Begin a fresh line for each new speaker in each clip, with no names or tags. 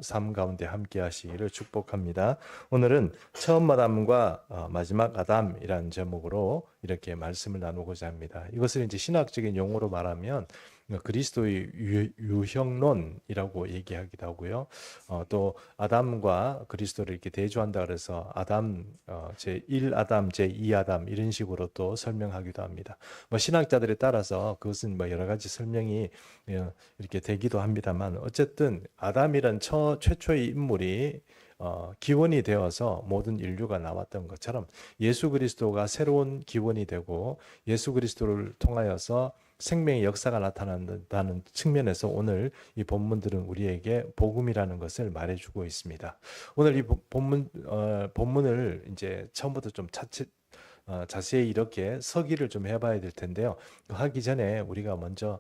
삶 가운데 함께 하시기를 축복합니다. 오늘은 처음 아담과 마지막 아담이라는 제목으로 이렇게 말씀을 나누고자 합니다. 이것을 이제 신학적인 용어로 말하면 그리스도의 유형론이라고 얘기하기도 하고요. 또 아담과 그리스도를 이렇게 대조한다 그래서 아담 제1 아담, 제2 아담 이런 식으로 또 설명하기도 합니다. 뭐 신학자들에 따라서 그것은 뭐 여러 가지 설명이 이렇게 되기도 합니다만 어쨌든 아담이란 최초의 인물이 기원이 되어서 모든 인류가 나왔던 것처럼 예수 그리스도가 새로운 기원이 되고 예수 그리스도를 통하여서 생명의 역사가 나타난다는 측면에서 오늘 이 본문들은 우리에게 복음이라는 것을 말해주고 있습니다. 오늘 이 본문을 이제 처음부터 좀 자세히 이렇게 서기를 좀 해봐야 될 텐데요. 하기 전에 우리가 먼저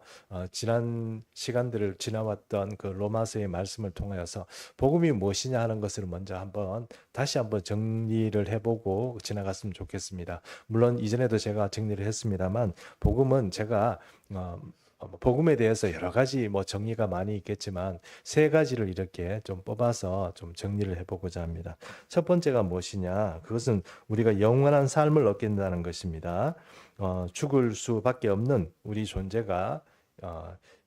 지난 시간들을 지나왔던 그 로마서의 말씀을 통하여서 복음이 무엇이냐 하는 것을 먼저 다시 한번 정리를 해보고 지나갔으면 좋겠습니다. 물론 이전에도 제가 정리를 했습니다만 복음은 제가 복음에 대해서 여러 가지 뭐 정리가 많이 있겠지만 세 가지를 이렇게 좀 뽑아서 좀 정리를 해보고자 합니다. 첫 번째가 무엇이냐? 그것은 우리가 영원한 삶을 얻게 된다는 것입니다. 죽을 수밖에 없는 우리 존재가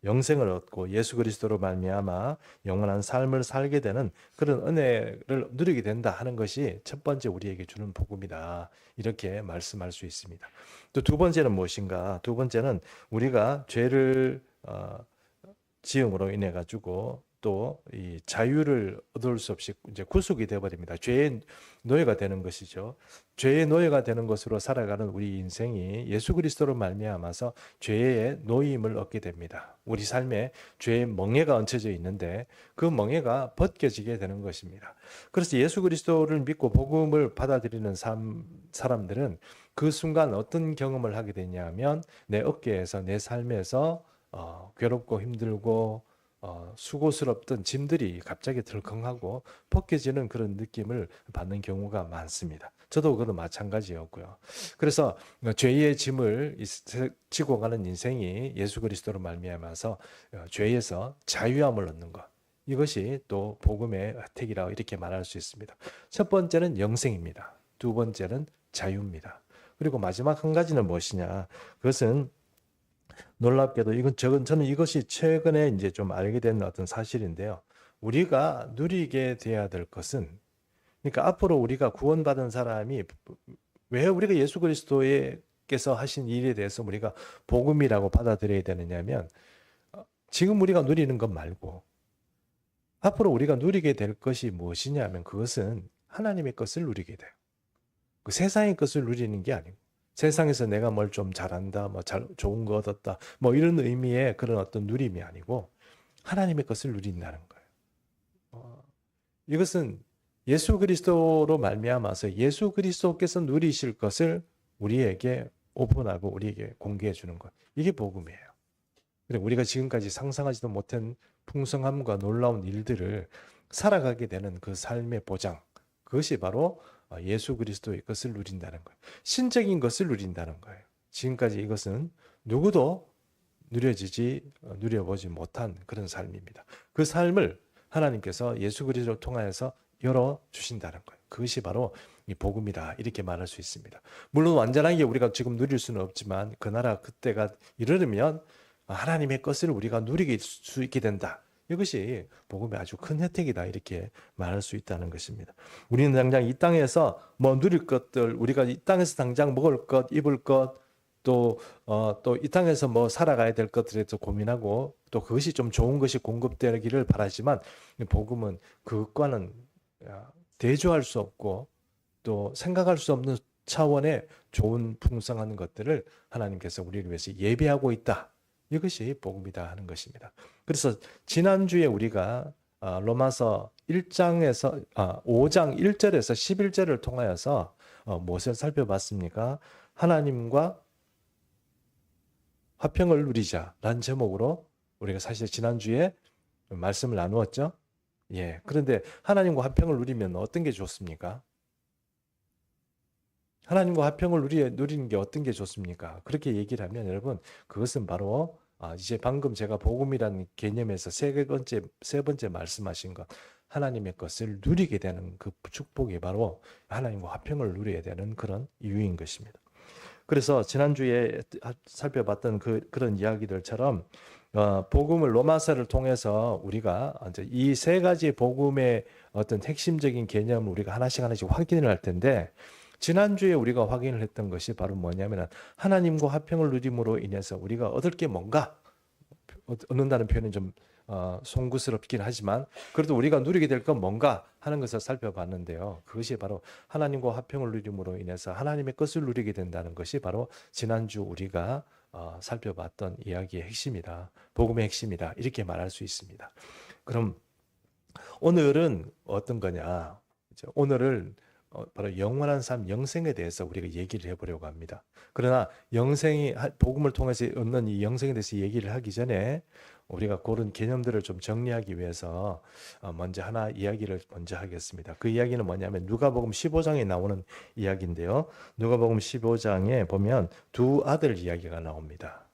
영생을 얻고 예수 그리스도로 말미암아 영원한 삶을 살게 되는 그런 은혜를 누리게 된다 하는 것이 첫 번째 우리에게 주는 복음이다. 이렇게 말씀할 수 있습니다. 또 두 번째는 무엇인가? 두 번째는 우리가 죄를 지음으로 인해 가지고 또 이 자유를 얻을 수 없이 이제 구속이 되어 버립니다. 죄의 노예가 되는 것이죠. 죄의 노예가 되는 것으로 살아가는 우리 인생이 예수 그리스도로 말미암아서 죄의 노임을 얻게 됩니다. 우리 삶에 죄의 멍에가 얹혀져 있는데 그 멍에가 벗겨지게 되는 것입니다. 그래서 예수 그리스도를 믿고 복음을 받아들이는 사람들은 그 순간 어떤 경험을 하게 되냐면 내 어깨에서 내 삶에서 괴롭고 힘들고 수고스럽던 짐들이 갑자기 덜컹하고 벗겨지는 그런 느낌을 받는 경우가 많습니다. 저도 그것도 마찬가지였고요. 그래서 죄의 짐을 지고 가는 인생이 예수 그리스도로 말미암아서 죄에서 자유함을 얻는 것. 이것이 또 복음의 혜택이라고 이렇게 말할 수 있습니다. 첫 번째는 영생입니다. 두 번째는 자유입니다. 그리고 마지막 한 가지는 무엇이냐? 그것은 놀랍게도 저는 이것이 최근에 이제 좀 알게 된 어떤 사실인데요. 우리가 누리게 돼야 될 것은, 그러니까 앞으로 우리가 구원받은 사람이 왜 우리가 예수 그리스도께서 하신 일에 대해서 우리가 복음이라고 받아들여야 되느냐면 지금 우리가 누리는 것 말고 앞으로 우리가 누리게 될 것이 무엇이냐면 그것은 하나님의 것을 누리게 돼요. 그 세상의 것을 누리는 게 아니고 세상에서 내가 뭘 좀 잘한다, 좋은 거 얻었다, 뭐 이런 의미의 그런 어떤 누림이 아니고 하나님의 것을 누린다는 거예요. 이것은 예수 그리스도로 말미암아서 예수 그리스도께서 누리실 것을 우리에게 오픈하고 우리에게 공개해 주는 것. 이게 복음이에요. 그리고 우리가 지금까지 상상하지도 못한 풍성함과 놀라운 일들을 살아가게 되는 그 삶의 보장. 그것이 바로 예수 그리스도의 것을 누린다는 거예요. 신적인 것을 누린다는 거예요. 지금까지 이것은 누구도 누려보지 못한 그런 삶입니다. 그 삶을 하나님께서 예수 그리스도를 통하여서 열어주신다는 거예요. 그것이 바로 이 복음이다. 이렇게 말할 수 있습니다. 물론 완전하게 우리가 지금 누릴 수는 없지만 그 나라 그때가 이르면 하나님의 것을 우리가 누리게 수 있게 된다. 이것이 복음의 아주 큰 혜택이다. 이렇게 말할 수 있다는 것입니다. 우리는 당장 이 땅에서 뭐 누릴 것들, 우리가 이 땅에서 당장 먹을 것, 입을 것, 또 이 땅에서 뭐 살아가야 될 것들에 서 고민하고 또 그것이 좀 좋은 것이 공급되기를 바라지만 복음은 그것과는 대조할 수 없고 또 생각할 수 없는 차원의 좋은 풍성한 것들을 하나님께서 우리를 위해서 예비하고 있다. 이것이 복음이다 하는 것입니다. 그래서 지난주에 우리가 로마서 1장에서 5장 1절에서 11절을 통하여서 무엇을 살펴봤습니까? 하나님과 화평을 누리자라는 제목으로 우리가 사실 지난주에 말씀을 나누었죠. 예. 그런데 하나님과 화평을 누리면 어떤 게 좋습니까? 하나님과 화평을 누리는 게 어떤 게 좋습니까? 그렇게 얘기를 하면 여러분 그것은 바로 이제 방금 제가 복음이라는 개념에서 세 번째 말씀하신 것 하나님의 것을 누리게 되는 그 축복이 바로 하나님과 화평을 누려야 되는 그런 이유인 것입니다. 그래서 지난주에 살펴봤던 그런 이야기들처럼 복음을 로마서를 통해서 우리가 이제 이 세 가지 복음의 어떤 핵심적인 개념을 우리가 하나씩 확인을 할 텐데, 지난주에 우리가 확인을 했던 것이 바로 뭐냐면 하나님과 화평을 누림으로 인해서 우리가 얻을 게 뭔가, 얻는다는 표현은 좀 송구스럽긴 하지만 그래도 우리가 누리게 될 건 뭔가 하는 것을 살펴봤는데요. 그것이 바로 하나님과 화평을 누림으로 인해서 하나님의 것을 누리게 된다는 것이 바로 지난주 우리가 살펴봤던 이야기의 핵심이다. 복음의 핵심이다. 이렇게 말할 수 있습니다. 그럼 오늘은 어떤 거냐? 오늘은 바로 영원한 삶, 영생에 대해서 우리가 얘기를 해보려고 합니다. 그러나 영생이 복음을 통해서 얻는 이 영생에 대해서 얘기를 하기 전에 우리가 그런 개념들을 좀 정리하기 위해서 먼저 하나 이야기를 먼저 하겠습니다. 그 이야기는 뭐냐면 누가복음 15장에 나오는 이야기인데요. 누가복음 15장에 보면 두 아들 이야기가 나옵니다.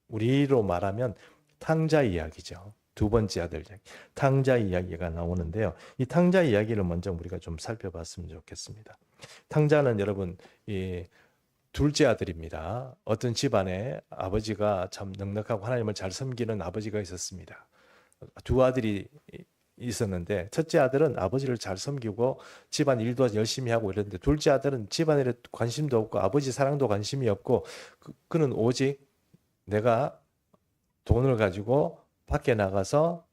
우리로 말하면 탕자 이야기죠. 두 번째 아들 이야기, 탕자 이야기가 나오는데요. 이 탕자 이야기를 먼저 우리가 좀 살펴봤으면 좋겠습니다. 탕자는 여러분 이 둘째 아들입니다. 어떤 집안에 아버지가 참 넉넉하고 하나님을 잘 섬기는 아버지가 있었습니다. 두 아들이 있었는데 첫째 아들은 아버지를 잘 섬기고 집안 일도 열심히 하고 이랬는데, 둘째 아들은 집안일에 관심도 없고 아버지 사랑도 관심이 없고 그는 오직 내가 돈을 가지고 밖에 나가서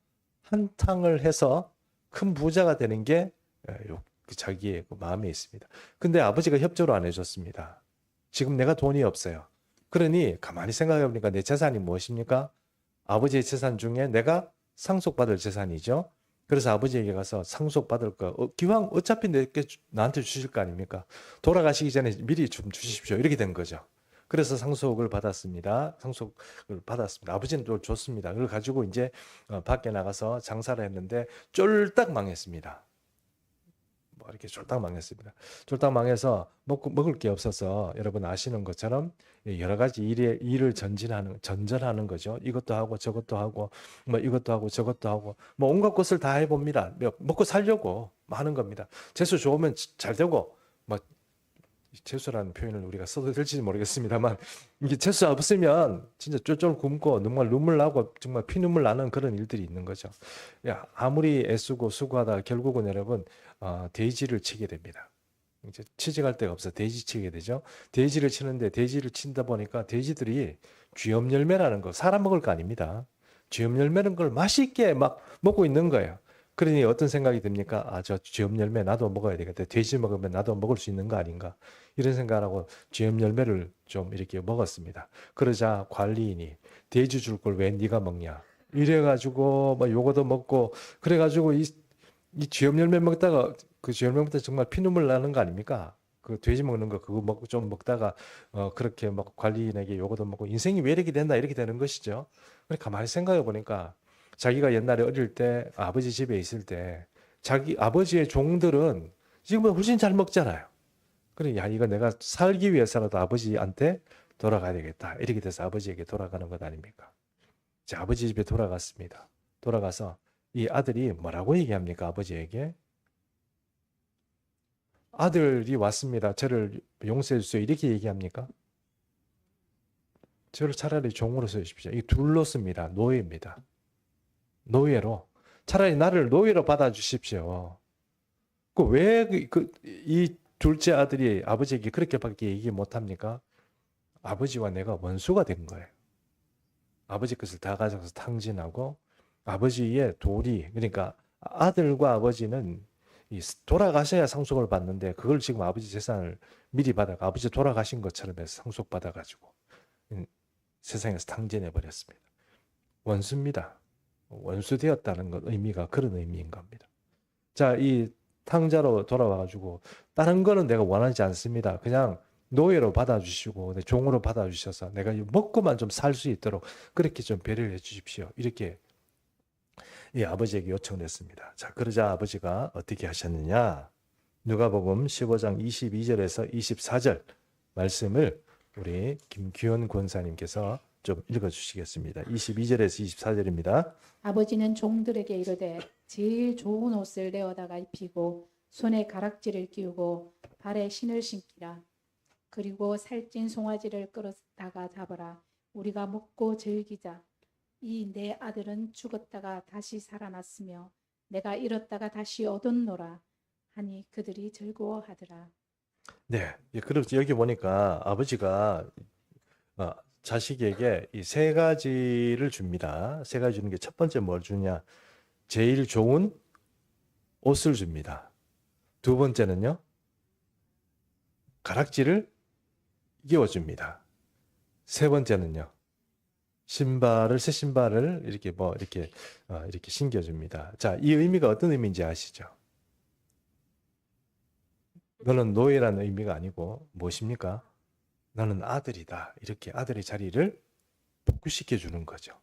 한탕을 해서 큰 부자가 되는 게 자기의 마음에 있습니다. 근데 아버지가 협조를 안 해줬습니다. 지금 내가 돈이 없어요. 그러니 가만히 생각해 보니까 내 재산이 무엇입니까? 아버지의 재산 중에 내가 상속받을 재산이죠. 그래서 아버지에게 가서 상속받을 거, 기왕 어차피 나한테 주실 거 아닙니까? 돌아가시기 전에 미리 좀 주십시오. 이렇게 된 거죠. 그래서 상속을 받았습니다. 아버지는 또 줬습니다. 그걸 가지고 이제 밖에 나가서 장사를 했는데 쫄딱 망했습니다. 이렇게 쫄딱 망했습니다. 쫄딱 망해서 먹을 게 없어서 여러분 아시는 것처럼 여러 가지 일을 전전하는 거죠. 이것도 하고 저것도 하고 이것도 하고 저것도 하고 온갖 것을 다 해봅니다. 먹고 살려고 하는 겁니다. 재수 좋으면 잘 되고 재수라는 표현을 우리가 써도 될지 모르겠습니다만, 이게 재수 없으면 진짜 쫄쫄 굶고 정말 눈물 나고 정말 피눈물 나는 그런 일들이 있는 거죠. 아무리 애쓰고 수고하다 결국은 여러분 돼지를 치게 됩니다. 이제 취직할 데가 없어 돼지 치게 되죠. 돼지를 치는데 돼지를 친다 보니까 돼지들이 쥐염열매라는 거, 사람 먹을 거 아닙니다. 쥐염열매라는 걸 맛있게 막 먹고 있는 거예요. 그러니 어떤 생각이 듭니까? 저 쥐염열매 나도 먹어야 되겠다. 돼지 먹으면 나도 먹을 수 있는 거 아닌가? 이런 생각을 하고 쥐염열매를 좀 이렇게 먹었습니다. 그러자 관리인이 돼지 줄 걸 왜 네가 먹냐? 이래가지고 요거도 먹고 그래가지고 이 쥐염열매 먹다가 그 쥐염열매 먹다 정말 피눈물 나는 거 아닙니까? 그 돼지 먹는 거 그거 먹고 좀 먹다가 그렇게 막 관리인에게 요거도 먹고 인생이 왜 이렇게 된다 이렇게 되는 것이죠. 가만히 생각해 보니까 자기가 옛날에 어릴 때 아버지 집에 있을 때 자기 아버지의 종들은 지금은 훨씬 잘 먹잖아요. 그래, 이거 내가 살기 위해서라도 아버지한테 돌아가야 되겠다. 이렇게 돼서 아버지에게 돌아가는 것 아닙니까? 이제 아버지 집에 돌아갔습니다. 돌아가서 이 아들이 뭐라고 얘기합니까? 아버지에게 아들이 왔습니다. 저를 용서해 주세요. 이렇게 얘기합니까? 저를 차라리 종으로 써주십시오. 이 둘로 씁니다. 노예입니다. 노예로. 차라리 나를 노예로 받아주십시오. 이 둘째 아들이 아버지에게 그렇게밖에 얘기 못합니까? 아버지와 내가 원수가 된 거예요. 아버지 것을 다 가져가서 탕진하고 아버지의 도리, 그러니까 아들과 아버지는 돌아가셔야 상속을 받는데 그걸 지금 아버지 재산을 미리 받아가 아버지 돌아가신 것처럼 해서 상속받아가지고 세상에서 탕진해버렸습니다. 원수입니다. 원수되었다는 것 의미가 그런 의미인 겁니다. 자, 이 탕자로 돌아와가지고 다른 거는 내가 원하지 않습니다. 그냥 노예로 받아주시고 종으로 받아주셔서 내가 먹고만 좀 살 수 있도록 그렇게 좀 배려를 해주십시오. 이렇게 이 아버지에게 요청했습니다. 자, 그러자 아버지가 어떻게 하셨느냐? 누가복음 15장 22절에서 24절 말씀을 우리 김규현 권사님께서 좀 읽어주시겠습니다. 22절에서 24절입니다.
아버지는 종들에게 이르되 제일 좋은 옷을 내어다가 입히고 손에 가락지를 끼우고 발에 신을 신기라. 그리고 살찐 송아지를 끌어다가 잡아라. 우리가 먹고 즐기자. 이 내 아들은 죽었다가 다시 살아났으며 내가 잃었다가 다시 얻었노라 하니 그들이 즐거워하더라.
네. 예, 그리고 여기 보니까 아버지가 자식에게 이 세 가지를 줍니다. 세 가지 주는 게 첫 번째 뭘 주냐? 제일 좋은 옷을 줍니다. 두 번째는요, 가락지를 끼워줍니다. 세 번째는요, 새 신발을 이렇게 신겨줍니다. 자, 이 의미가 어떤 의미인지 아시죠? 너는 노예라는 의미가 아니고 무엇입니까? 너는 아들이다. 이렇게 아들의 자리를 복구시켜 주는 거죠.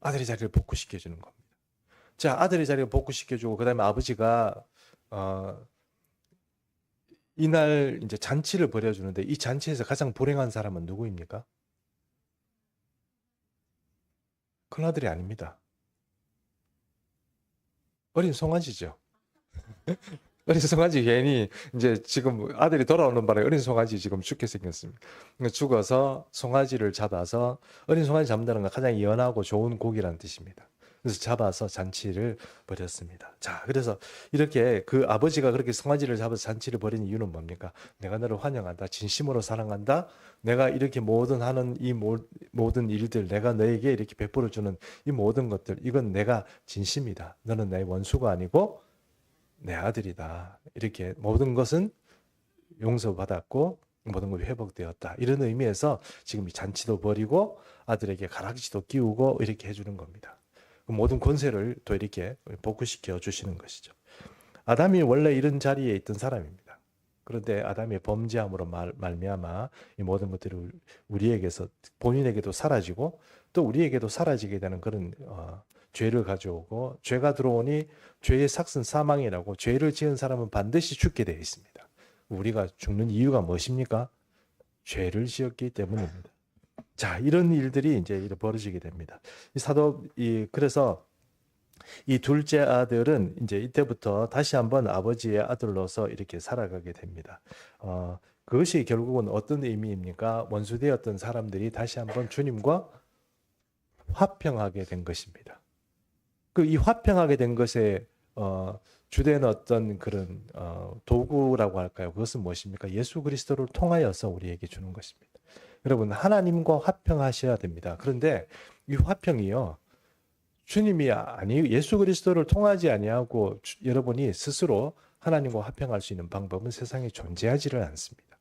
아들의 자리를 복구시켜 주는 겁니다. 자, 아들의 자리를 복구시켜 주고 그다음에 아버지가 이날 이제 잔치를 벌여 주는데 이 잔치에서 가장 불행한 사람은 누구입니까? 큰아들이 아닙니다. 어린 송아지죠. 어린 송아지 괜히 이제 지금 아들이 돌아오는 바람에 어린 송아지 지금 죽게 생겼습니다. 죽어서 송아지를 잡아서 어린 송아지 잡는다는 건 가장 연하고 좋은 고기라는 뜻입니다. 그래서 잡아서 잔치를 벌였습니다. 자, 그래서 이렇게 그 아버지가 그렇게 송아지를 잡아서 잔치를 벌인 이유는 뭡니까? 내가 너를 환영한다. 진심으로 사랑한다. 내가 이렇게 하는 이 모든 일들, 내가 너에게 이렇게 베풀어 주는 이 모든 것들, 이건 내가 진심이다. 너는 내 원수가 아니고 내 아들이다. 이렇게 모든 것은 용서받았고 모든 것이 회복되었다. 이런 의미에서 지금 이 잔치도 벌이고 아들에게 가락지도 끼우고 이렇게 해주는 겁니다. 모든 권세를 또 이렇게 복구시켜 주시는 것이죠. 아담이 원래 이런 자리에 있던 사람입니다. 그런데 아담의 범죄함으로 말미암아 이 모든 것들이 우리에게서 본인에게도 사라지고 또 우리에게도 사라지게 되는 그런 죄를 가져오고 죄가 들어오니 죄의 삭은 사망이라고 죄를 지은 사람은 반드시 죽게 되어 있습니다. 우리가 죽는 이유가 무엇입니까? 죄를 지었기 때문입니다. 자, 이런 일들이 이제 벌어지게 됩니다. 그래서 이 둘째 아들은 이제 이때부터 다시 한번 아버지의 아들로서 이렇게 살아가게 됩니다. 그것이 결국은 어떤 의미입니까? 원수되었던 사람들이 다시 한번 주님과 화평하게 된 것입니다. 이 화평하게 된 것에 주된 어떤 그런 도구라고 할까요? 그것은 무엇입니까? 예수 그리스도를 통하여서 우리에게 주는 것입니다. 여러분, 하나님과 화평하셔야 됩니다. 그런데 이 화평이요, 주님이 예수 그리스도를 통하지 아니하고 여러분이 스스로 하나님과 화평할 수 있는 방법은 세상에 존재하지를 않습니다.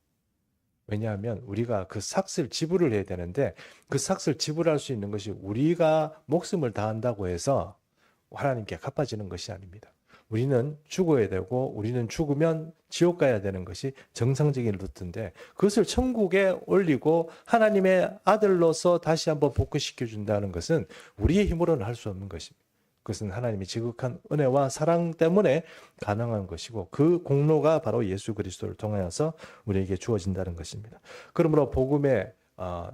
왜냐하면 우리가 그 삭을 지불을 해야 되는데 그 삭을 지불할 수 있는 것이 우리가 목숨을 다한다고 해서 하나님께 갚아지는 것이 아닙니다. 우리는 죽어야 되고 우리는 죽으면 지옥 가야 되는 것이 정상적인 루트인데 그것을 천국에 올리고 하나님의 아들로서 다시 한번 복구시켜 준다는 것은 우리의 힘으로는 할 수 없는 것입니다. 그것은 하나님의 지극한 은혜와 사랑 때문에 가능한 것이고 그 공로가 바로 예수 그리스도를 통하여서 우리에게 주어진다는 것입니다. 그러므로 복음의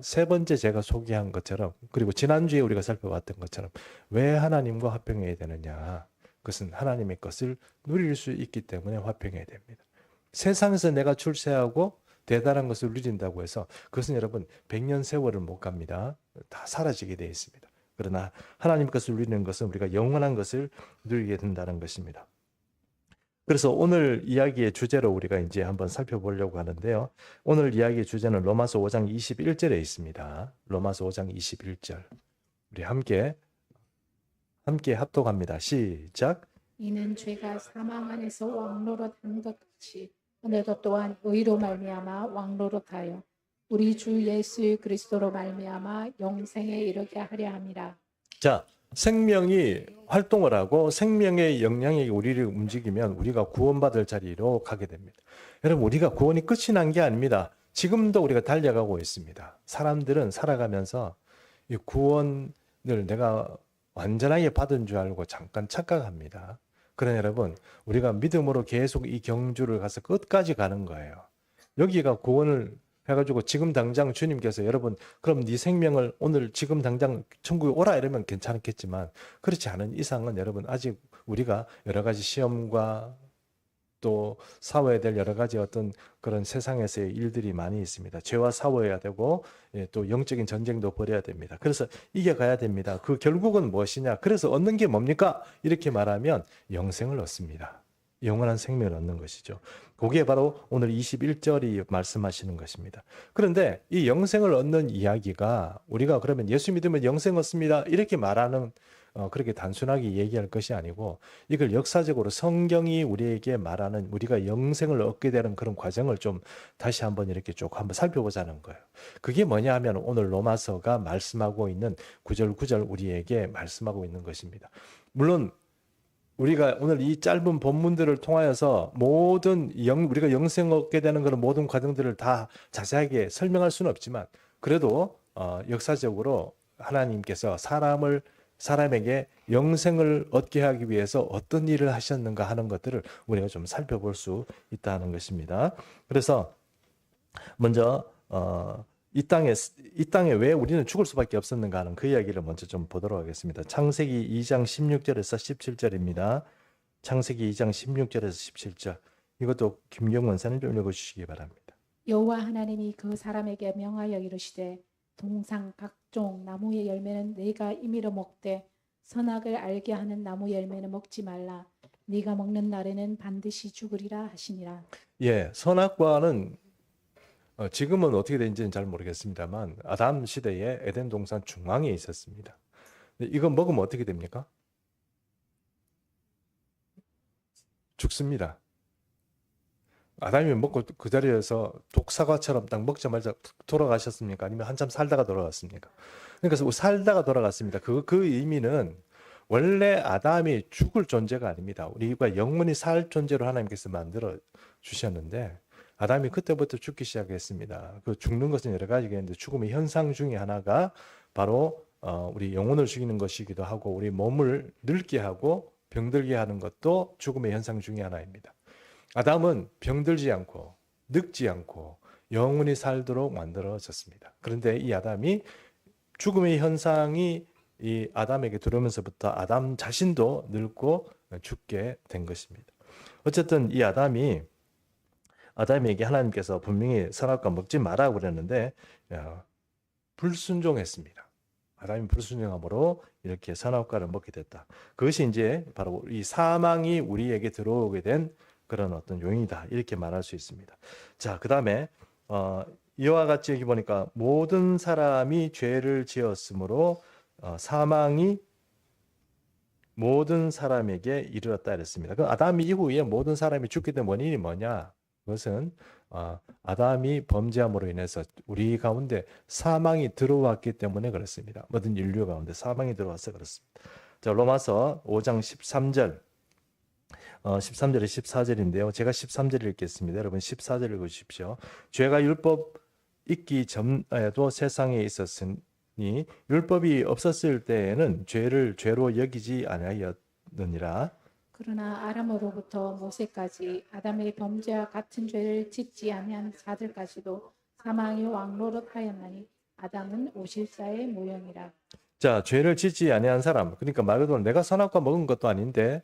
세 번째 제가 소개한 것처럼 그리고 지난주에 우리가 살펴봤던 것처럼 왜 하나님과 화평해야 되느냐? 그것은 하나님의 것을 누릴 수 있기 때문에 화평해야 됩니다. 세상에서 내가 출세하고 대단한 것을 누린다고 해서 그것은 여러분 100년 세월을 못 갑니다. 다 사라지게 되어 있습니다. 그러나 하나님 것을 누리는 것은 우리가 영원한 것을 누리게 된다는 것입니다. 그래서 오늘 이야기의 주제로 우리가 이제 한번 살펴보려고 하는데요. 오늘 이야기의 주제는 로마서 5장 21절에 있습니다. 로마서 5장 21절. 우리 함께 합독합니다. 시작.
이는 죄가 사망 안에서 왕노릇한 것 같이 오늘도 또한 의로 말미암아 왕노릇하여 우리 주 예수 그리스도로 말미암아 영생에 이르게 하려 함이라.
자, 생명이 활동을 하고 생명의 영향이 우리를 움직이면 우리가 구원받을 자리로 가게 됩니다. 여러분, 우리가 구원이 끝이 난 게 아닙니다. 지금도 우리가 달려가고 있습니다. 사람들은 살아가면서 이 구원을 내가 완전하게 받은 줄 알고 잠깐 착각합니다. 그러나 여러분, 우리가 믿음으로 계속 이 경주를 가서 끝까지 가는 거예요. 여기가 구원을 해가지고 지금 당장 주님께서 여러분 그럼 네 생명을 오늘 지금 당장 천국에 오라 이러면 괜찮겠지만 그렇지 않은 이상은 여러분 아직 우리가 여러 가지 시험과 또 싸워야 될 여러 가지 어떤 그런 세상에서의 일들이 많이 있습니다. 죄와 싸워야 되고 또 영적인 전쟁도 벌여야 됩니다. 그래서 이겨가야 됩니다. 그 결국은 무엇이냐? 그래서 얻는 게 뭡니까? 이렇게 말하면 영생을 얻습니다. 영원한 생명을 얻는 것이죠. 그게 바로 오늘 21절이 말씀하시는 것입니다. 그런데 이 영생을 얻는 이야기가 우리가 그러면 예수 믿으면 영생 얻습니다. 이렇게 말하는 그렇게 단순하게 얘기할 것이 아니고 이걸 역사적으로 성경이 우리에게 말하는 우리가 영생을 얻게 되는 그런 과정을 좀 다시 한번 이렇게 쭉 한번 살펴보자는 거예요. 그게 뭐냐 하면 오늘 로마서가 말씀하고 있는 구절 우리에게 말씀하고 있는 것입니다. 물론 우리가 오늘 이 짧은 본문들을 통하여서 모든 우리가 영생 얻게 되는 그런 모든 과정들을 다 자세하게 설명할 수는 없지만 그래도 역사적으로 하나님께서 사람에게 영생을 얻게 하기 위해서 어떤 일을 하셨는가 하는 것들을 우리가 좀 살펴볼 수 있다는 것입니다. 그래서 먼저 이 땅에 왜 우리는 죽을 수밖에 없었는가 하는 그 이야기를 먼저 좀 보도록 하겠습니다. 창세기 2장 16절에서 17절입니다. 창세기 2장 16절에서 17절. 이것도 김경 원사님 좀 읽어주시기 바랍니다.
여호와 하나님이 그 사람에게 명하여 이르시되 동상 각종 나무의 열매는 네가 임의로 먹되 선악을 알게 하는 나무 열매는 먹지 말라. 네가 먹는 날에는 반드시 죽으리라 하시니라.
예, 선악과는 지금은 어떻게 되는지는 잘 모르겠습니다만 아담 시대에 에덴 동산 중앙에 있었습니다. 이거 먹으면 어떻게 됩니까? 죽습니다. 아담이 먹고 그 자리에서 독사과처럼 딱 먹자마자 돌아가셨습니까? 아니면 한참 살다가 돌아갔습니까? 그러니까 살다가 돌아갔습니다. 그 의미는 원래 아담이 죽을 존재가 아닙니다. 우리가 영원히 살 존재로 하나님께서 만들어 주셨는데 아담이 그때부터 죽기 시작했습니다. 그 죽는 것은 여러 가지가 있는데 죽음의 현상 중에 하나가 바로 우리 영혼을 죽이는 것이기도 하고 우리 몸을 늙게 하고 병들게 하는 것도 죽음의 현상 중에 하나입니다. 아담은 병들지 않고 늙지 않고 영원히 살도록 만들어졌습니다. 그런데 이 아담이 죽음의 현상이 이 아담에게 들어오면서부터 아담 자신도 늙고 죽게 된 것입니다. 어쨌든 이 아담에게 하나님께서 분명히 선악과 먹지 마라 그랬는데 불순종했습니다. 아담이 불순종함으로 이렇게 선악과를 먹게 됐다. 그것이 이제 바로 이 사망이 우리에게 들어오게 된 그런 어떤 요인이다. 이렇게 말할 수 있습니다. 자, 그다음에 이와 같이 여기 보니까 모든 사람이 죄를 지었으므로 사망이 모든 사람에게 이르렀다 이랬습니다. 그 아담 이후에 모든 사람이 죽게 된 원인이 뭐냐? 그것은 아담이 범죄함으로 인해서 우리 가운데 사망이 들어왔기 때문에 그렇습니다. 모든 인류 가운데 사망이 들어와서 그렇습니다. 자, 로마서 5장 13절 13절에 14절인데요. 제가 13절 읽겠습니다. 여러분 14절 읽으십시오. 죄가 율법 있기 전에도 세상에 있었으니 율법이 없었을 때에는 죄를 죄로 여기지 아니하였느니라.
그러나 아람으로부터 모세까지 아담의 범죄와 같은 죄를 짓지 아니한 자들까지도 사망이 왕노릇하였나니 아담은 오실자의 모형이라.
자, 죄를 짓지 아니한 사람. 그러니까 말 그대로 내가 선악과 먹은 것도 아닌데,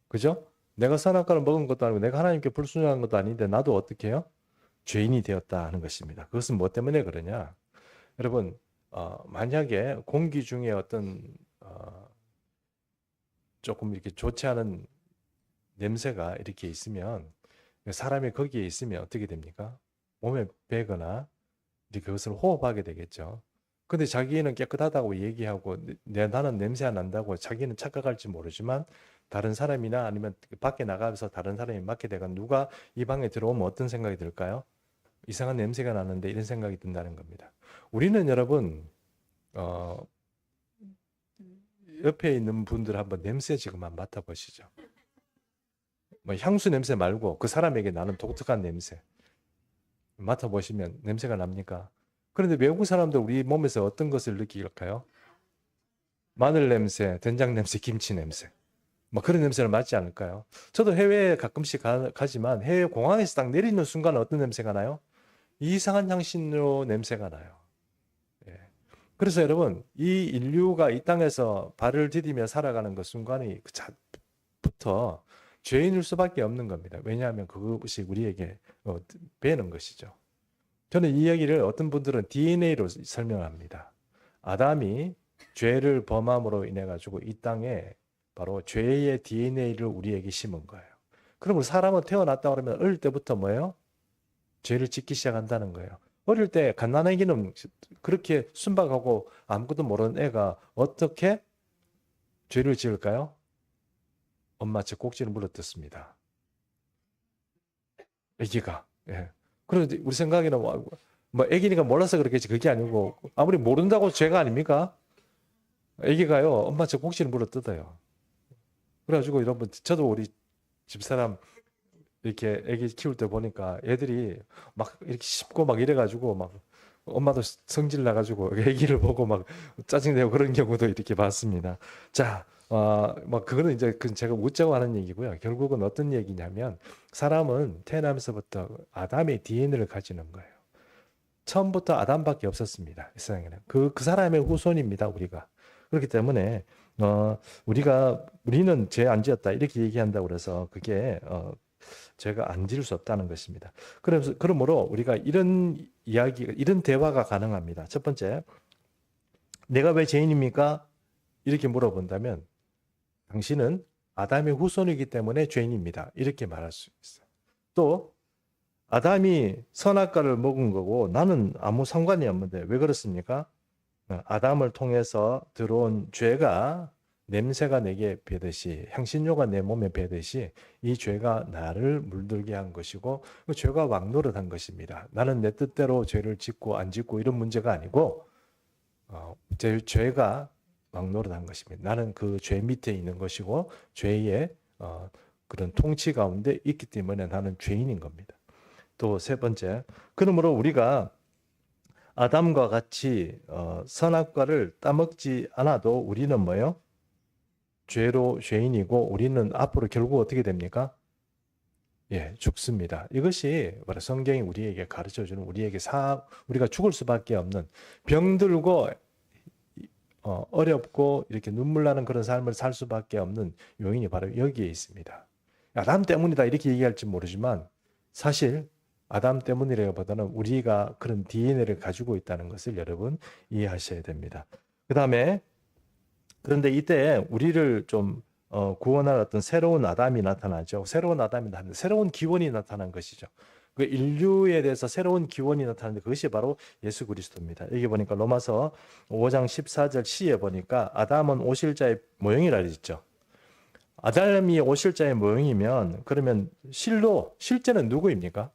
그죠? 내가 선악과를 먹은 것도 아니고 내가 하나님께 불순종한 것도 아닌데 나도 어떻게 해요? 죄인이 되었다 하는 것입니다. 그것은 뭐 때문에 그러냐? 여러분, 만약에 공기 중에 어떤 조금 이렇게 좋지 않은 냄새가 이렇게 있으면 사람이 거기에 있으면 어떻게 됩니까? 몸에 배거나 이렇게 그것을 호흡하게 되겠죠. 근데 자기는 깨끗하다고 얘기하고 나는 냄새 안 난다고 자기는 착각할지 모르지만 다른 사람이나 아니면 밖에 나가서 다른 사람이 맡게 되가 누가 이 방에 들어오면 어떤 생각이 들까요? 이상한 냄새가 나는데 이런 생각이 든다는 겁니다. 우리는 여러분 옆에 있는 분들 한번 냄새 지금 한번 맡아보시죠. 뭐 향수 냄새 말고 그 사람에게 나는 독특한 냄새 맡아보시면 냄새가 납니까? 그런데 외국 사람들 우리 몸에서 어떤 것을 느낄까요? 마늘 냄새, 된장 냄새, 김치 냄새 뭐 그런 냄새를 맡지 않을까요? 저도 해외에 가끔씩 가지만 해외 공항에서 딱 내리는 순간 어떤 냄새가 나요? 이상한 향신료 냄새가 나요. 예. 그래서 여러분, 이 인류가 이 땅에서 발을 디디며 살아가는 그 순간이 부터 죄인일 수밖에 없는 겁니다. 왜냐하면 그것이 우리에게 배는 것이죠. 저는 이 이야기를 어떤 분들은 DNA로 설명합니다. 아담이 죄를 범함으로 인해 가지고 이 땅에 바로 죄의 DNA를 우리에게 심은 거예요. 그럼 사람은 태어났다 그러면 어릴 때부터 뭐예요? 죄를 짓기 시작한다는 거예요. 어릴 때 갓난아기는 그렇게 순박하고 아무것도 모르는 애가 어떻게 죄를 지을까요? 엄마 제 꼭지를 물어뜯습니다. 아기가. 예. 그런데 우리 생각에는 뭐 아기니까 몰라서 그렇겠지. 그게 아니고 아무리 모른다고 죄가 아닙니까? 아기가요. 엄마 제 꼭지를 물어뜯어요. 그래가지고 여러분 저도 우리 집사람 이렇게 아기 키울 때 보니까 애들이 막 이렇게 씹고 막 이래가지고 막 엄마도 성질 나가지고 아기를 보고 막 짜증내고 그런 경우도 이렇게 봤습니다. 자, 막 그거는 이제 제가 웃자고 하는 얘기고요. 결국은 어떤 얘기냐면 사람은 태어나면서부터 아담의 DNA를 가지는 거예요. 처음부터 아담밖에 없었습니다. 이 세상에는 그 사람의 후손입니다. 우리가 그렇기 때문에 우리는 죄 안 지었다 이렇게 얘기한다고 그래서 그게 죄가 안 지을 수 없다는 것입니다. 그러므로 우리가 이런 이런 대화가 가능합니다. 첫 번째, 내가 왜 죄인입니까? 이렇게 물어본다면 당신은 아담의 후손이기 때문에 죄인입니다. 이렇게 말할 수 있어요. 또 아담이 선악과를 먹은 거고 나는 아무 상관이 없는데 왜 그렇습니까? 아담을 통해서 들어온 죄가 냄새가 내게 배듯이 향신료가 내 몸에 배듯이 이 죄가 나를 물들게 한 것이고 그 죄가 왕노릇한 것입니다. 나는 내 뜻대로 죄를 짓고 안 짓고 이런 문제가 아니고 죄가 왕노릇한 것입니다. 나는 그 죄 밑에 있는 것이고 죄의 그런 통치 가운데 있기 때문에 나는 죄인인 겁니다. 또 세 번째, 그러므로 우리가 아담과 같이 선악과를 따먹지 않아도 우리는 뭐예요? 죄로 죄인이고 우리는 앞으로 결국 어떻게 됩니까? 예, 죽습니다. 이것이 바로 성경이 우리에게 가르쳐주는 우리가 죽을 수밖에 없는 병들고 어렵고 이렇게 눈물 나는 그런 삶을 살 수밖에 없는 요인이 바로 여기에 있습니다. 아담 때문이다 이렇게 얘기할지 모르지만 사실 아담 때문이라기보다는 우리가 그런 DNA를 가지고 있다는 것을 여러분 이해하셔야 됩니다. 그런데 이때 우리를 좀 구원할 어떤 새로운 아담이 나타나죠. 새로운 기원이 나타난 것이죠. 그 인류에 대해서 새로운 기원이 나타나는데 그것이 바로 예수 그리스도입니다. 여기 보니까 로마서 5장 14절 C에 보니까 아담은 오실자의 모형이라 했죠. 아담이 오실자의 모형이면 그러면 실제는 누구입니까?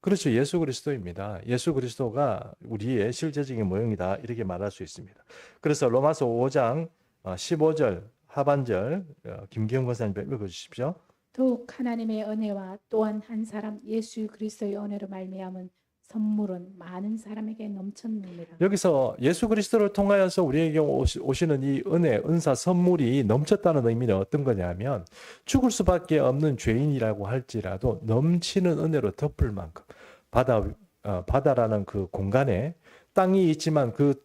그렇죠. 예수 그리스도입니다. 예수 그리스도가 우리의 실제적인 모형이다. 이렇게 말할 수 있습니다. 그래서 로마서 5장 15절 하반절 김기영 권사님 읽어주십시오.
더욱 하나님의 은혜와 또한 한 사람 예수 그리스도의 은혜로 말미암은 선물은 많은 사람에게 넘쳤느니라.
여기서 예수 그리스도를 통하여서 우리에게 오시는 이 은사, 선물이 넘쳤다는 의미는 어떤 거냐면 죽을 수밖에 없는 죄인이라고 할지라도 넘치는 은혜로 덮을 만큼 바다라는 그 공간에 땅이 있지만 그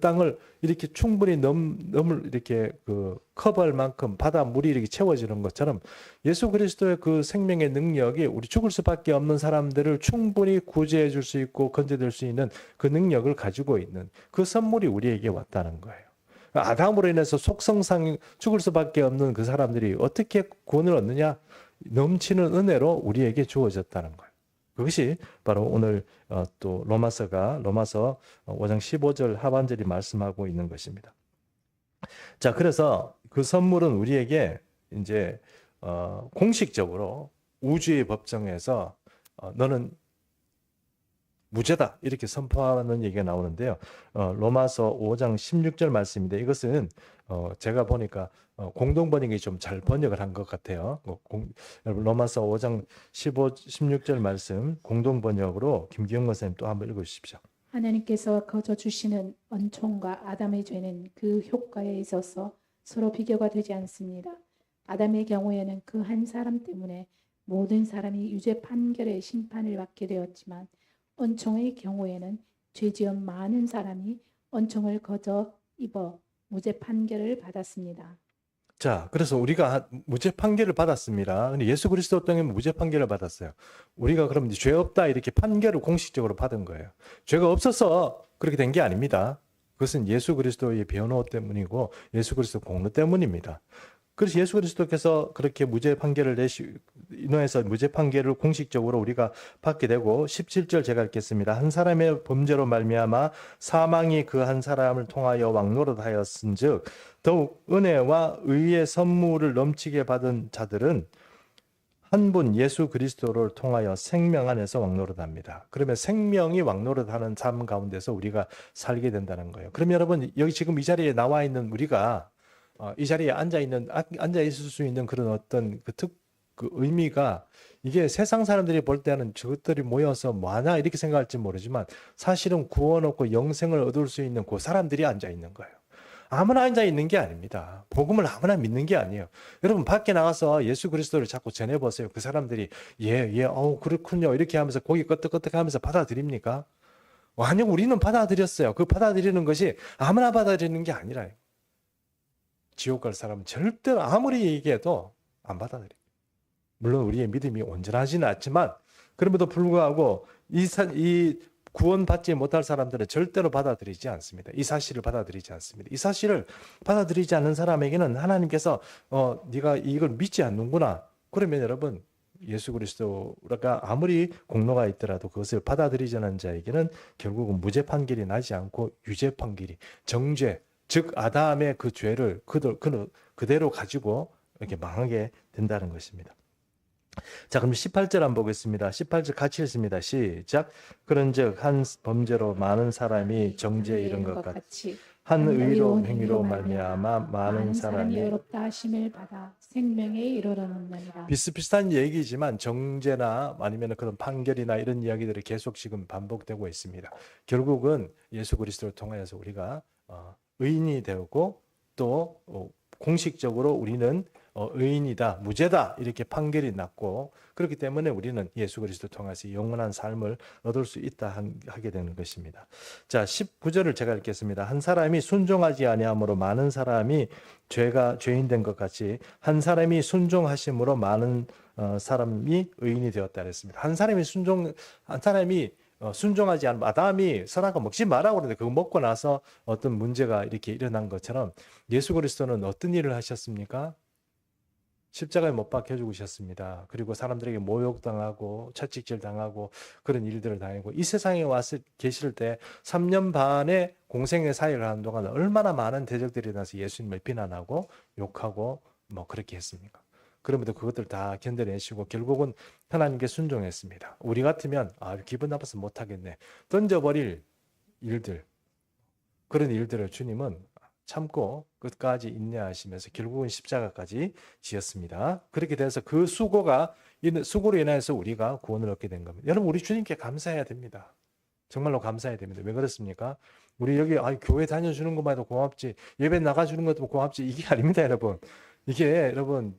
땅을 이렇게 충분히 이렇게 커버할 만큼 바다 물이 이렇게 채워지는 것처럼 예수 그리스도의 그 생명의 능력이 우리 죽을 수밖에 없는 사람들을 충분히 구제해 줄 수 있고 건져줄 수 있는 그 능력을 가지고 있는 그 선물이 우리에게 왔다는 거예요. 아담으로 인해서 속성상 죽을 수밖에 없는 그 사람들이 어떻게 구원을 얻느냐? 넘치는 은혜로 우리에게 주어졌다는 거예요. 그것이 바로 오늘 또 로마서 5장 15절 하반절이 말씀하고 있는 것입니다. 자, 그래서 그 선물은 우리에게 이제 공식적으로 우주의 법정에서 너는 무죄다 이렇게 선포하는 얘기가 나오는데요. 로마서 5장 16절 말씀인데 이것은 제가 보니까 공동번역이 좀 잘 번역을 한 것 같아요. 로마서 5장 16절 말씀 공동번역으로 김기영 권사님 또 한번 읽어주십시오.
하나님께서 거저 주시는 은총과 아담의 죄는 그 효과에 있어서 서로 비교가 되지 않습니다. 아담의 경우에는 그 한 사람 때문에 모든 사람이 유죄 판결의 심판을 받게 되었지만 은총의 경우에는 죄지은 많은 사람이 은총을 거저 입어 무죄 판결을 받았습니다.
자, 그래서 우리가 무죄 판결을 받았습니다. 근데 예수 그리스도 때문에 무죄 판결을 받았어요. 우리가 그럼 이제 죄 없다 이렇게 판결을 공식적으로 받은 거예요. 죄가 없어서 그렇게 된 게 아닙니다. 그것은 예수 그리스도의 변호 때문이고 예수 그리스도 공로 때문입니다. 그래서 예수 그리스도께서 그렇게 무죄 판결을 인해서 무죄 판결을 공식적으로 우리가 받게 되고 17절 제가 읽겠습니다. 한 사람의 범죄로 말미암아 사망이 그 한 사람을 통하여 왕노릇하였은즉 더욱 은혜와 의의 선물을 넘치게 받은 자들은 한 분 예수 그리스도를 통하여 생명 안에서 왕노릇합니다. 그러면 생명이 왕노릇하는 삶 가운데서 우리가 살게 된다는 거예요. 그럼 여러분 여기 지금 이 자리에 나와 있는 우리가 이 자리에 앉아 있을 수 있는 그런 어떤 그 의미가 이게 세상 사람들이 볼 때는 저것들이 모여서 뭐하나 이렇게 생각할지 모르지만 사실은 구원 얻고 영생을 얻을 수 있는 그 사람들이 앉아 있는 거예요. 아무나 앉아 있는 게 아닙니다. 복음을 아무나 믿는 게 아니에요. 여러분 밖에 나가서 예수 그리스도를 자꾸 전해보세요. 그 사람들이 그렇군요 이렇게 하면서 고개 끄덕끄덕 하면서 받아들입니까? 아니요, 우리는 받아들였어요. 그 받아들이는 것이 아무나 받아들이는 게 아니라요. 지옥 갈 사람은 절대로 아무리 얘기해도 안 받아들여요. 물론 우리의 믿음이 온전하지는 않지만 그럼에도 불구하고 이 구원받지 못할 사람들은 절대로 받아들이지 않습니다. 이 사실을 받아들이지 않습니다. 이 사실을 받아들이지 않는 사람에게는 하나님께서 네가 이걸 믿지 않는구나. 그러면 여러분 예수 그리스도가 아무리 공로가 있더라도 그것을 받아들이지 않는 자에게는 결국은 무죄 판결이 나지 않고 유죄 판결이 정죄 즉 아담의 그 죄를 그대로 가지고 이렇게 망하게 된다는 것입니다. 자, 그럼 18절 한번 보겠습니다. 18절 같이 읽습니다. 시작. 그런즉 한 범죄로 많은 사람이 정죄에 이른 것 같이 한 의로운 행위로 말미암아 많은 사람이
의롭다 하심을 받아 생명에 이르렀느니라.
비슷비슷한 얘기지만 정죄나 아니면 그런 판결이나 이런 이야기들이 계속 지금 반복되고 있습니다. 결국은 예수 그리스도를 통하여서 우리가 의인이 되고 또 공식적으로 우리는 의인이다, 무죄다 이렇게 판결이 났고 그렇기 때문에 우리는 예수 그리스도 통해서 영원한 삶을 얻을 수 있다 하게 되는 것입니다. 자, 19절을 제가 읽겠습니다. 한 사람이 순종하지 아니함으로 많은 사람이 죄인 된 것 같이 한 사람이 순종하심으로 많은 사람이 의인이 되었다 그랬습니다. 한 사람이 순종하지 않으면 아담이 선악과 먹지 마라고 그러는데 그거 먹고 나서 어떤 문제가 이렇게 일어난 것처럼 예수 그리스도는 어떤 일을 하셨습니까? 십자가에 못 박혀 죽으셨습니다. 그리고 사람들에게 모욕당하고 채찍질 당하고 그런 일들을 당하고 이 세상에 와서 계실 때 3년 반의 공생의 사역을 하는 동안 얼마나 많은 대적들이 나서 예수님을 비난하고 욕하고 뭐 그렇게 했습니까? 그럼에도 그것들 다 견뎌내시고 결국은 하나님께 순종했습니다. 우리 같으면 기분 나빠서 못하겠네. 던져버릴 일들 그런 일들을 주님은 참고 끝까지 인내하시면서 결국은 십자가까지 지었습니다. 그렇게 돼서 그 수고로 인해서 우리가 구원을 얻게 된 겁니다. 여러분 우리 주님께 감사해야 됩니다. 정말로 감사해야 됩니다. 왜 그렇습니까? 우리 여기 교회 다녀주는 것만 해도 고맙지 예배 나가주는 것도 고맙지 이게 아닙니다. 여러분 이게 여러분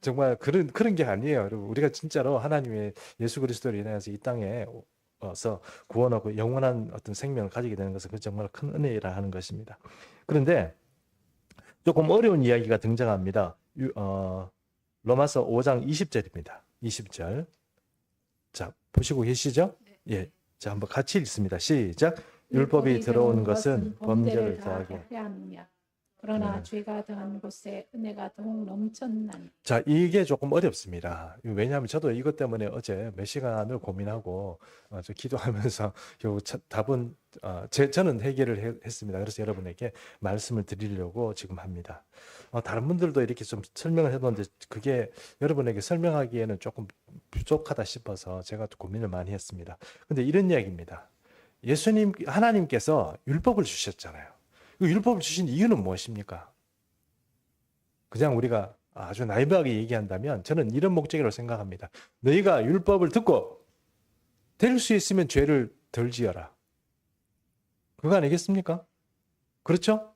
정말 그런 게 아니에요. 여러분 우리가 진짜로 하나님의 예수 그리스도로 인해서 이 땅에 서 구원하고 영원한 어떤 생명을 가지게 되는 것은 그 정말 큰 은혜라 하는 것입니다. 그런데 조금 어려운 이야기가 등장합니다. 로마서 5장 20절입니다. 20절. 자, 보시고 계시죠? 예. 자, 한번 같이 읽습니다. 시작. 율법이 들어온 것은 범죄를 더하게
하느냐. 그러나 죄가 더한 곳에 은혜가 더욱 넘쳤나니.
자, 이게 조금 어렵습니다. 왜냐하면 저도 이것 때문에 어제 몇 시간을 고민하고 저 기도하면서 결국 답은 저는 해결을 했습니다. 그래서 여러분에게 말씀을 드리려고 지금 합니다. 다른 분들도 이렇게 좀 설명을 해놓는데 그게 여러분에게 설명하기에는 조금 부족하다 싶어서 제가 고민을 많이 했습니다. 근데 이런 이야기입니다. 하나님께서 율법을 주셨잖아요. 율법을 주신 이유는 무엇입니까? 그냥 우리가 아주 나이브하게 얘기한다면 저는 이런 목적으로 생각합니다. 너희가 율법을 듣고 될 수 있으면 죄를 덜 지어라. 그거 아니겠습니까? 그렇죠?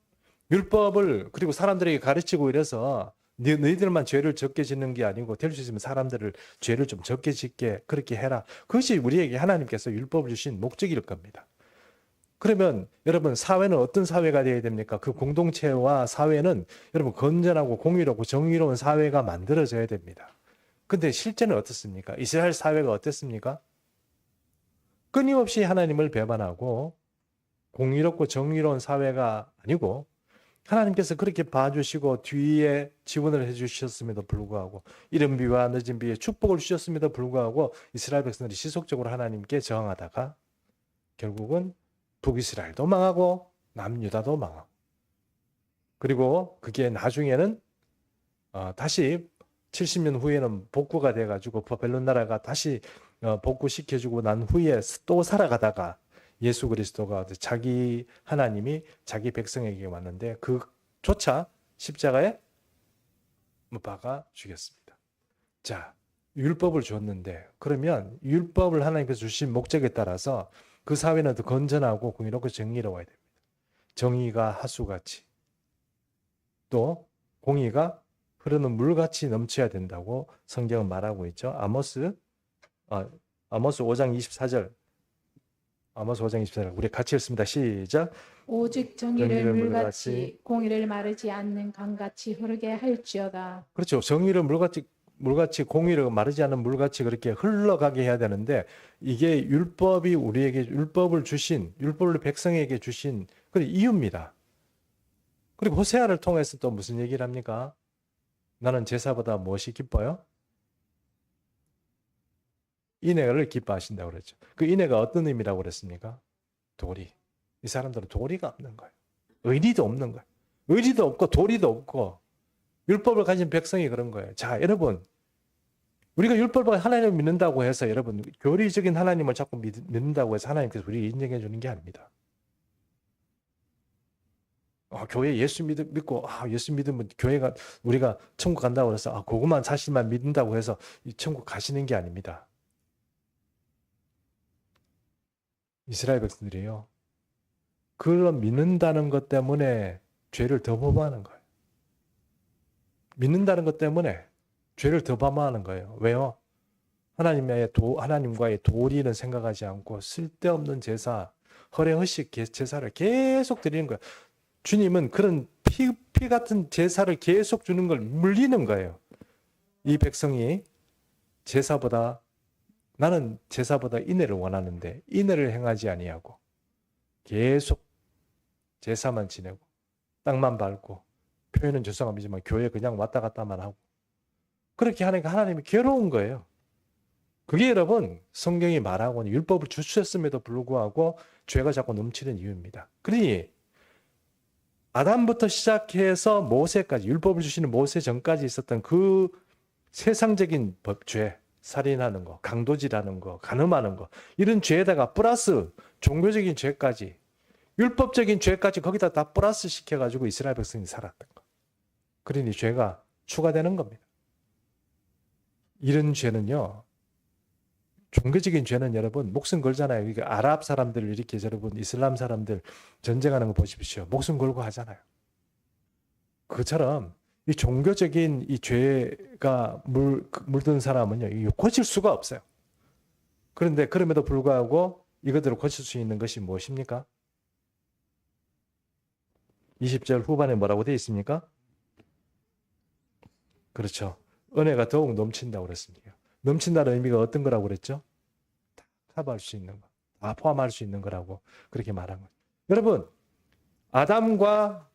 율법을 그리고 사람들에게 가르치고 이래서 너희들만 죄를 적게 짓는 게 아니고 될 수 있으면 사람들을 죄를 좀 적게 짓게 그렇게 해라. 그것이 우리에게 하나님께서 율법을 주신 목적일 겁니다. 그러면 여러분 사회는 어떤 사회가 되어야 됩니까? 그 공동체와 사회는 여러분 건전하고 공의롭고 정의로운 사회가 만들어져야 됩니다. 근데 실제는 어떻습니까? 이스라엘 사회가 어땠습니까? 끊임없이 하나님을 배반하고 공의롭고 정의로운 사회가 아니고 하나님께서 그렇게 봐주시고 뒤에 지원을 해주셨음에도 불구하고 이른 비와 늦은 비에 축복을 주셨음에도 불구하고 이스라엘 백성들이 지속적으로 하나님께 저항하다가 결국은 북이스라엘도 망하고 남유다도 망하고 그리고 그게 나중에는 다시 70년 후에는 복구가 돼가지고 바벨론 나라가 다시 복구시켜주고 난 후에 또 살아가다가 예수 그리스도가 자기 하나님이 자기 백성에게 왔는데 그조차 십자가에 못 박아 죽였습니다. 자, 율법을 줬는데 그러면 율법을 하나님께서 주신 목적에 따라서 그 사회는 더 건전하고 공의롭고 정의로워야 됩니다. 정의가 하수같이 또 공의가 흐르는 물같이 넘쳐야 된다고 성경은 말하고 있죠. 아모스 5장 24절 아모스 5장 24절 우리 같이 읽습니다. 시작.
오직 정의를 물같이 공의를 마르지 않는 강같이 흐르게 할지어다.
그렇죠. 정의를 물같이 공의를 마르지 않는 물같이 그렇게 흘러가게 해야 되는데 이게 율법이 우리에게 율법을 백성에게 주신 그 이유입니다. 그리고 호세아를 통해서 또 무슨 얘기를 합니까? 나는 제사보다 무엇이 기뻐요? 인애를 기뻐하신다고 그랬죠. 그 인애가 어떤 의미라고 그랬습니까? 도리. 이 사람들은 도리가 없는 거예요. 의리도 없는 거예요. 의리도 없고 도리도 없고 율법을 가진 백성이 그런 거예요. 자, 여러분. 우리가 율법을 하나님을 믿는다고 해서 여러분 교리적인 하나님을 자꾸 믿는다고 해서 하나님께서 우리를 인정해 주는 게 아닙니다. 교회 예수 믿고 예수 믿으면 교회가 우리가 천국 간다고 해서 그것만 사실만 믿는다고 해서 이 천국 가시는 게 아닙니다. 이스라엘 백성들이요. 그런 믿는다는 것 때문에 죄를 더 범하는 거예요. 믿는다는 것 때문에 죄를 더 범하는 거예요. 왜요? 하나님과의 도리는 생각하지 않고 쓸데없는 제사, 허례허식 제사를 계속 드리는 거예요. 주님은 그런 피 같은 제사를 계속 주는 걸 물리는 거예요. 이 백성이 나는 제사보다 인애를 원하는데 인애를 행하지 아니하고 계속 제사만 지내고 땅만 밟고 표현은 죄송합니다만 교회 그냥 왔다 갔다만 하고 그렇게 하니까 하나님이 괴로운 거예요. 그게 여러분 성경이 말하고 율법을 주셨음에도 불구하고 죄가 자꾸 넘치는 이유입니다. 그러니 아담부터 시작해서 모세까지 율법을 주시는 모세 전까지 있었던 그 세상적인 죄, 살인하는 거, 강도질하는 거, 간음하는 거 이런 죄에다가 플러스 종교적인 죄까지 율법적인 죄까지 거기다 다 플러스 시켜가지고 이스라엘 백성이 살았던 거. 그러니 죄가 추가되는 겁니다. 이런 죄는요. 종교적인 죄는 여러분 목숨 걸잖아요. 이게 아랍 사람들 이렇게 여러분 이슬람 사람들 전쟁하는 거 보십시오. 목숨 걸고 하잖아요. 그처럼 이 종교적인 이 죄가 물든 사람은요. 이거 고칠 수가 없어요. 그런데 그럼에도 불구하고 이것들을 고칠 수 있는 것이 무엇입니까? 20절 후반에 뭐라고 되어 있습니까? 그렇죠. 은혜가 더욱 넘친다고 그랬습니다. 넘친다는 의미가 어떤 거라고 그랬죠? 다 커버할 수 있는 거, 다 포함할 수 있는 거라고 그렇게 말한 거예요. 여러분, 아담과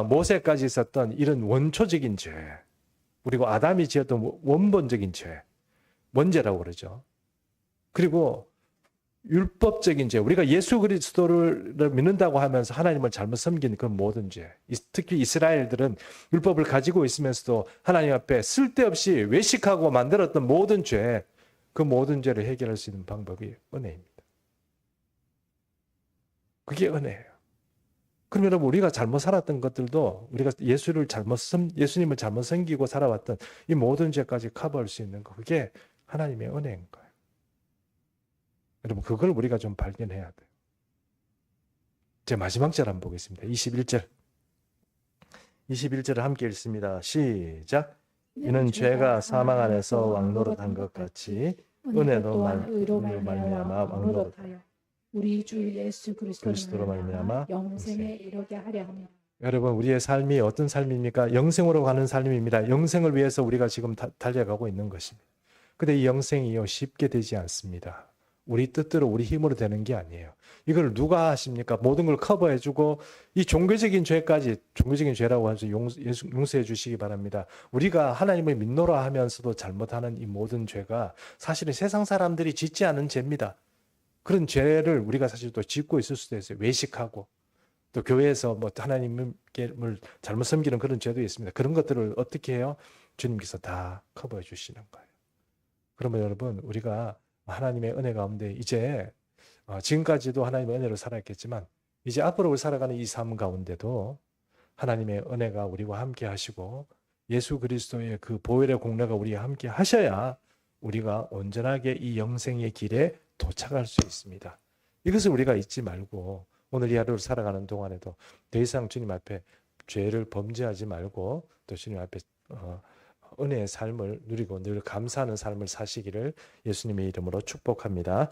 모세까지 있었던 이런 원초적인 죄, 그리고 아담이 지었던 원본적인 죄, 원죄라고 그러죠. 그리고 율법적인 죄, 우리가 예수 그리스도를 믿는다고 하면서 하나님을 잘못 섬기는 그런 모든 죄, 특히 이스라엘들은 율법을 가지고 있으면서도 하나님 앞에 쓸데없이 외식하고 만들었던 모든 죄, 그 모든 죄를 해결할 수 있는 방법이 은혜입니다. 그게 은혜예요. 그럼 여러분 우리가 잘못 살았던 것들도 우리가 예수님을 잘못 섬기고 살아왔던 이 모든 죄까지 커버할 수 있는 거, 그게 하나님의 은혜인 거예요. 여러분 그걸 우리가 좀 발견해야 돼요. 제 마지막 절 한번 보겠습니다. 21절. 21절을 함께 읽습니다. 시작. 이는 죄가 사망 안에서 왕노릇한 것 같이 은혜도
또한 의로
말미암아
말미암아
왕노릇하여
왕노릇하여 우리 주 예수
그리스도로
그리스도로
말미암아
말미암아 영생에 이르게 하려 합니다.
여러분, 우리의 삶이 어떤 삶입니까? 영생으로 가는 삶입니다. 영생을 위해서 우리가 지금 달려가고 있는 것입니다. 근데 이 영생이요 쉽게 되지 않습니다. 우리 뜻대로 우리 힘으로 되는 게 아니에요. 이걸 누가 하십니까? 모든 걸 커버해주고 이 종교적인 죄까지 종교적인 죄라고 해서 용서해 주시기 바랍니다. 우리가 하나님을 믿노라 하면서도 잘못하는 이 모든 죄가 사실은 세상 사람들이 짓지 않은 죄입니다. 그런 죄를 우리가 사실 또 짓고 있을 수도 있어요. 외식하고 또 교회에서 뭐 하나님을 잘못 섬기는 그런 죄도 있습니다. 그런 것들을 어떻게 해요? 주님께서 다 커버해 주시는 거예요. 그러면 여러분, 우리가 하나님의 은혜 가운데 이제 지금까지도 하나님의 은혜로 살아있겠지만 이제 앞으로 살아가는 이 삶 가운데도 하나님의 은혜가 우리와 함께 하시고 예수 그리스도의 그 보혈의 공로가 우리와 함께 하셔야 우리가 온전하게 이 영생의 길에 도착할 수 있습니다. 이것을 우리가 잊지 말고 오늘 이 하루를 살아가는 동안에도 더 이상 주님 앞에 죄를 범죄하지 말고 또 주님 앞에 은혜의 삶을 누리고 늘 감사하는 삶을 사시기를 예수님의 이름으로 축복합니다.